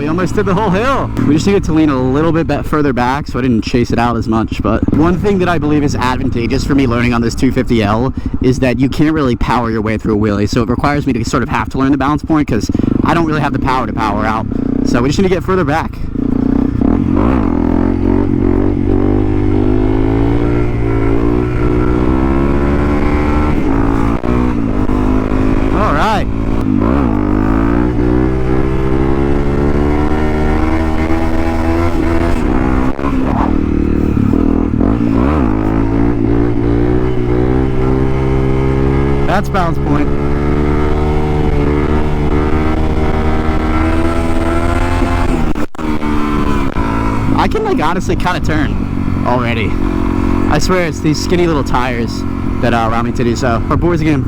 we almost did the whole hill. We just needed to lean a little bit further back, so I didn't chase it out as much. But one thing that I believe is advantageous for me learning on this 250L is that you can't really power your way through a wheelie. So it requires me to sort of have to learn the balance point because I don't really have the power to power out. So we just need to get further back. All right. That's balance point. I can like honestly kind of turn already. I swear it's these skinny little tires that allow me to do so. Our boards again.